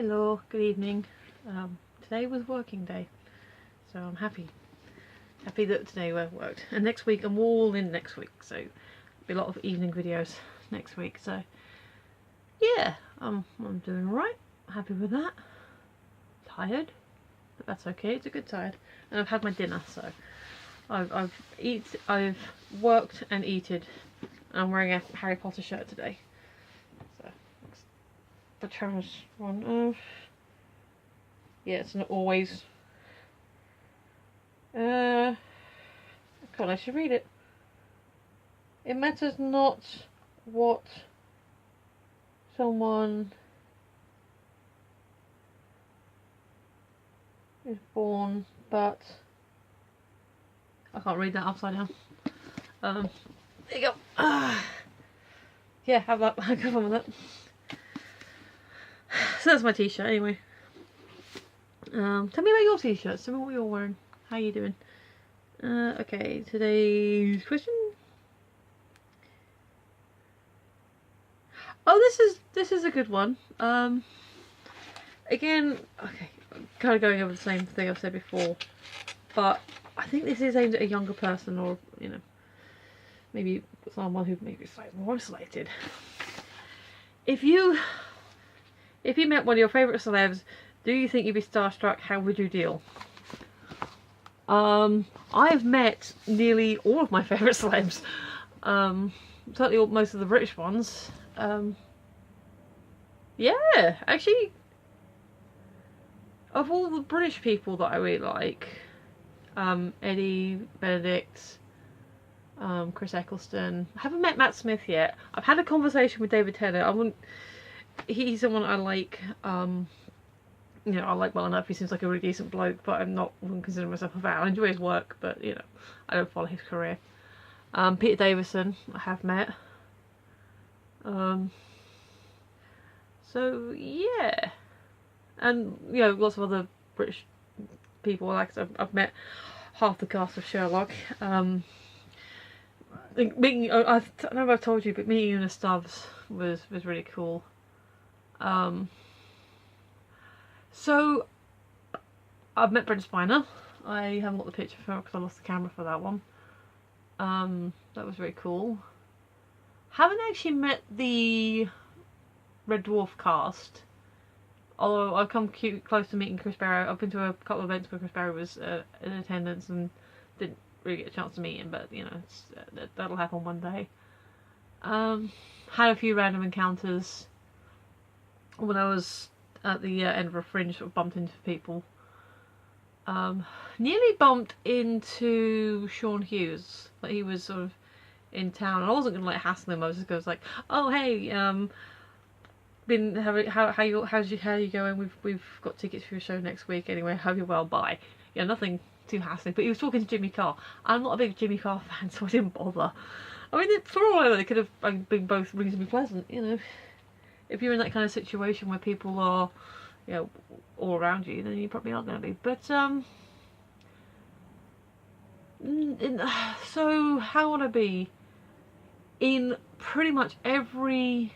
Hello, good evening. Today was working day, so I'm happy that today worked. And next week, I'm all in next week, so there'll be a lot of evening videos next week. So yeah, I'm doing alright. Happy with that. Tired, but that's okay. It's a good tired, and I've had my dinner, so I've worked and eaten. I'm wearing a Harry Potter shirt today. So the Travis one. Yeah, it's not always. I can't actually read it. It matters not what someone is born, but I can't read that upside down. There you go. Yeah, have that. Have fun with it. So that's my t-shirt anyway. Tell me about your t-shirts. Tell me what you're wearing. How you doing? Okay, today's question. Oh, this is a good one. Again, okay, kind of going over the same thing I've said before, but I think this is aimed at a younger person, or you know, maybe someone who maybe is slightly more isolated. If you met one of your favourite celebs, do you think you'd be starstruck? How would you deal? I've met nearly all of my favourite celebs. Certainly most of the British ones. Yeah, actually, of all the British people that I really like, Eddie, Benedict, Chris Eccleston. I haven't met Matt Smith yet. I've had a conversation with David Tennant. He's someone I like. You know, I like well enough. He seems like a really decent bloke, but I'm not wouldn't consider myself a fan. I enjoy his work, but you know, I don't follow his career. Peter Davison, I have met. So yeah, and you know, lots of other British people. Like I've met half the cast of Sherlock. I don't know if I've told you, but meeting Una Stubbs was really cool. So I've met Brent Spiner. I haven't got the picture for her because I lost the camera for that one. That was very cool. Haven't actually met the Red Dwarf cast, although I've come close to meeting Chris Barrow. I've been to a couple of events where Chris Barrow was in attendance and didn't really get a chance to meet him, but you know, that'll happen one day. Had a few random encounters when I was at the Edinburgh Fringe. Sort of bumped into people. Nearly bumped into Sean Hughes. Like he was sort of in town, and I wasn't gonna like hassle him. I was just going like, oh hey, been having how you going? We've got tickets for your show next week. Anyway, hope you're well. Bye. Yeah, nothing too hassling. But he was talking to Jimmy Carr. I'm not a big Jimmy Carr fan, so I didn't bother. I mean, for all I know, they could have been both reasonably pleasant. You know, if you're in that kind of situation where people are, you know, all around you, then you probably aren't going to be. But so how would I be? In pretty much every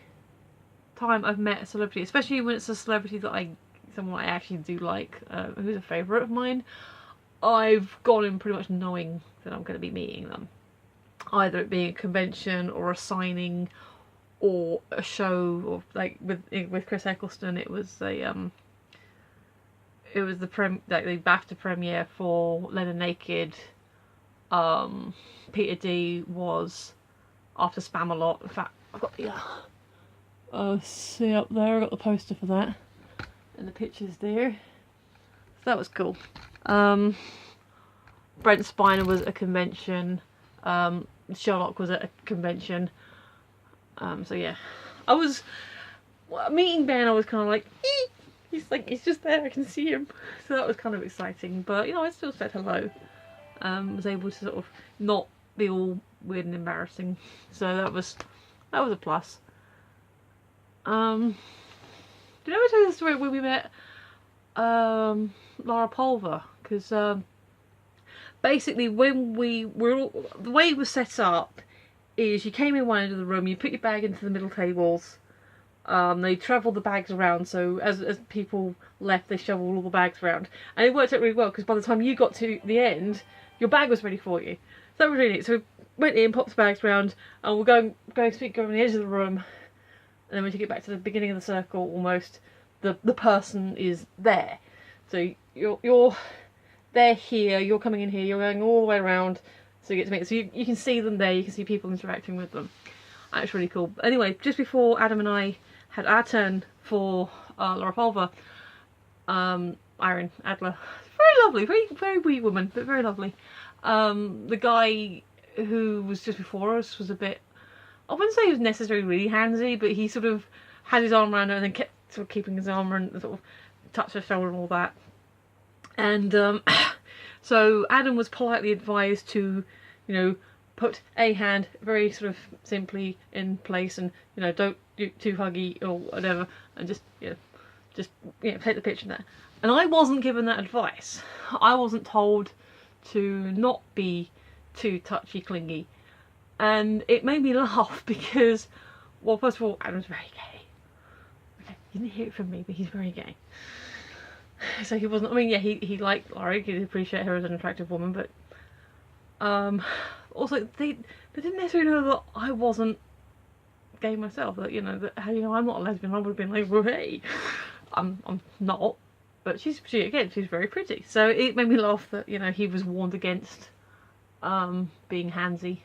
time I've met a celebrity, especially when it's a celebrity that someone I actually do like, who's a favourite of mine, I've gone in pretty much knowing that I'm going to be meeting them. Either it being a convention or a signing or a show, or like with Chris Eccleston, it was the BAFTA premiere for Leonard Naked. Peter D was after Spamalot. In fact, I've got the see up there, I got the poster for that and the pictures there. So that was cool. Brent Spiner was at a convention. Sherlock was at a convention. So yeah, I was meeting Ben. I was kind of like, he's just there. I can see him. So that was kind of exciting. But you know, I still said hello. Was able to sort of not be all weird and embarrassing. So that was a plus. Did I ever tell you the story when we met Lara Pulver? Because basically when the way it was set up is you came in one end of the room, you put your bag into the middle tables, They travelled the bags around, so as people left, they shoveled all the bags around. And it worked out really well, because by the time you got to the end, your bag was ready for you. So that was really neat. So we went in, popped the bags around, and we're going to speak, going on the edge of the room. And then when you get back to the beginning of the circle, almost, the person is there. So you're they're here, you're coming in here, you're going all the way around, so you get to meet. So you can see them there, you can see people interacting with them. That's really cool. Anyway, just before Adam and I had our turn for Lara Pulver, Irene Adler, very lovely, very wee woman, but very lovely. The guy who was just before us was a bit, I wouldn't say he was necessarily really handsy, but he sort of had his arm around her and then kept sort of keeping his arm and sort of touched her shoulder and all that. And so Adam was politely advised to, you know, put a hand very sort of simply in place, and don't do too huggy or whatever, and just take the picture there. And I wasn't given that advice. I wasn't told to not be too touchy clingy, and it made me laugh because, well, first of all, Adam's very gay. Okay, you didn't hear it from me, but he's very gay. So he wasn't. I mean, yeah, he liked Lara. He did appreciate her as an attractive woman, but also they didn't necessarily know that I wasn't gay myself. That that I'm not a lesbian. I would have been like, well, hey, I'm not. But she's very pretty. So it made me laugh that he was warned against being handsy.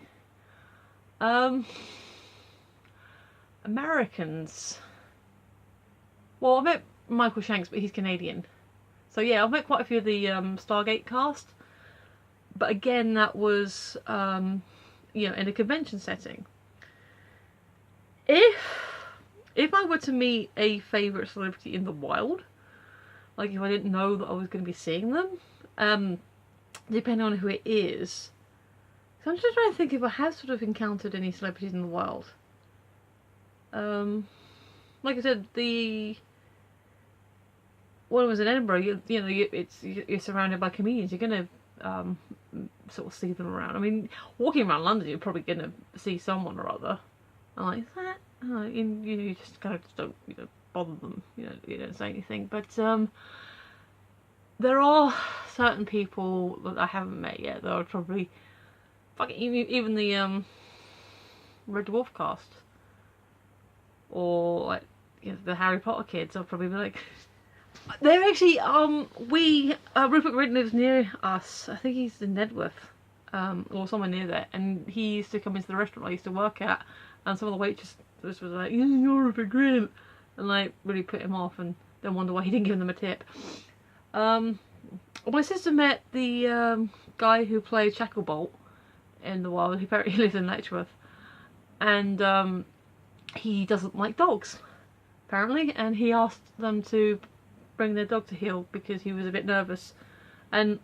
Americans. Well, I met Michael Shanks, but he's Canadian. So yeah, I've met quite a few of the Stargate cast. But again, that was in a convention setting. If I were to meet a favourite celebrity in the wild, like if I didn't know that I was going to be seeing them, depending on who it is. So I'm just trying to think if I have sort of encountered any celebrities in the wild. Like I said, the one was in Edinburgh. You're surrounded by comedians. You're gonna sort of see them around. I mean, walking around London, you're probably gonna see someone or other. I'm like, is that? You just kind of don't bother them. You don't say anything. But there are certain people that I haven't met yet that are probably fucking even the Red Dwarf cast, or like the Harry Potter kids. I'll probably be like. They're actually, Rupert Grint lives near us. I think he's in Nedworth, or somewhere near there, and he used to come into the restaurant I used to work at, and some of the waitresses was like, you're Rupert Grint, and like really put him off, and then wonder why he didn't give them a tip. My sister met the guy who played Shacklebolt in the wild. He apparently lives in Letchworth, and he doesn't like dogs, apparently, and he asked them to bring their dog to heel because he was a bit nervous. And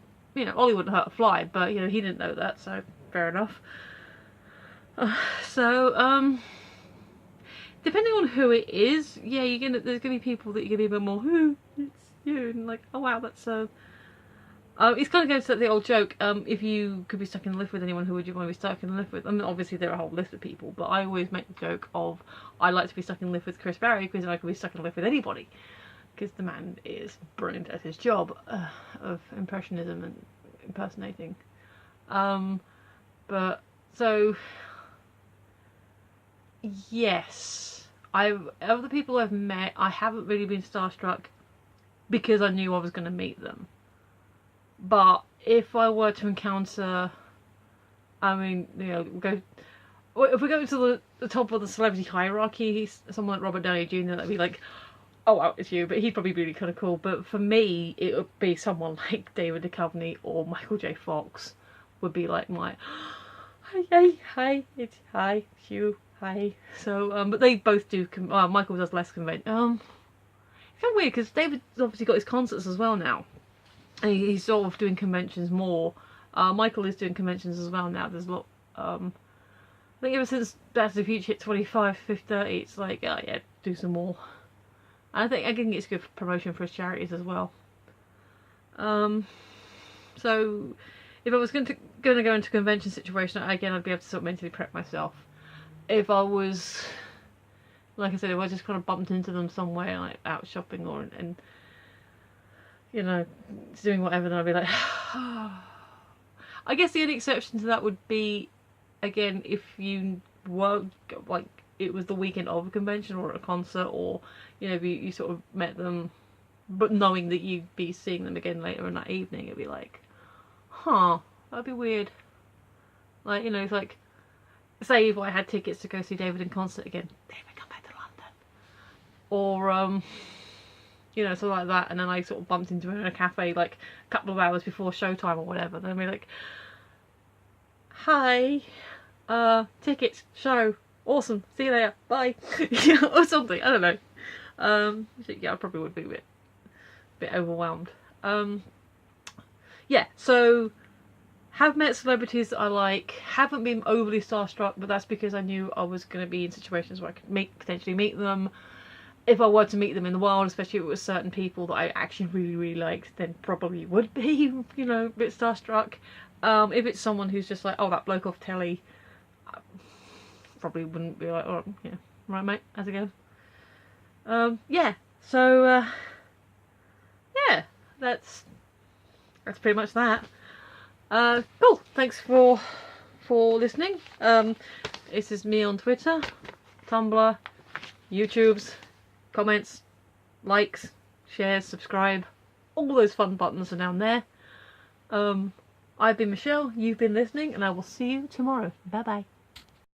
Ollie wouldn't hurt a fly, but he didn't know that, so fair enough. Depending on who it is, yeah, there's gonna be people that you're gonna be a bit more, it's you, and like, oh wow, that's so. It's kind of going to the old joke. If you could be stuck in a lift with anyone, who would you want to be stuck in a lift with? I mean, obviously there are a whole list of people, but I always make the joke of I like to be stuck in a lift with Chris Barry because I could be stuck in a lift with anybody. Because the man is brilliant at his job of impressionism and impersonating. But so yes, of the people I've met, I haven't really been starstruck because I knew I was going to meet them. But if I were to encounter, I mean, if we go to the top of the celebrity hierarchy, someone like Robert Downey Jr., that'd be like, oh wow, it's you, but he'd probably be really kind of cool. But for me, it would be someone like David Duchovny or Michael J. Fox would be like my, hi, it's you, hi. So, but they both do, Michael does less convention. It's kind of weird, because David's obviously got his concerts as well now. And he's sort of doing conventions more. Michael is doing conventions as well now. There's a lot, I think ever since Back to the Future hit 25, 50, 30, it's like, oh yeah, do some more. I think it's good promotion for his charities as well. So if I was going to go into a convention situation, again, I'd be able to sort of mentally prep myself. If I was like I said, if I just kind of bumped into them somewhere, like out shopping or and you know, doing whatever, then I'd be like, I guess the only exception to that would be, again, if you were like it was the weekend of a convention or a concert, or you know, you sort of met them, but knowing that you'd be seeing them again later in that evening, it'd be like, huh, that'd be weird. Like, you know, it's like, say if I had tickets to go see David in concert again, David, come back to London, or you know, something like that, and then I sort of bumped into him in a cafe like a couple of hours before showtime or whatever, then I'd be like, hi, tickets, show, awesome, see you later, bye. Yeah, or something, I don't know. Yeah, I probably would be a bit overwhelmed. Yeah, so have met celebrities that I like, haven't been overly starstruck, but that's because I knew I was going to be in situations where I could potentially meet them. If I were to meet them in the wild, especially if it was certain people that I actually really liked, then probably would be, you know, a bit starstruck. If it's someone who's just like, oh, that bloke off telly, I probably wouldn't be like, oh, yeah, right mate, how's it going? Yeah, so, yeah, that's pretty much that. Cool, thanks for listening. This is me on Twitter, Tumblr, YouTube's, comments, likes, shares, subscribe, all those fun buttons are down there. I've been Michelle, you've been listening, and I will see you tomorrow. Bye bye.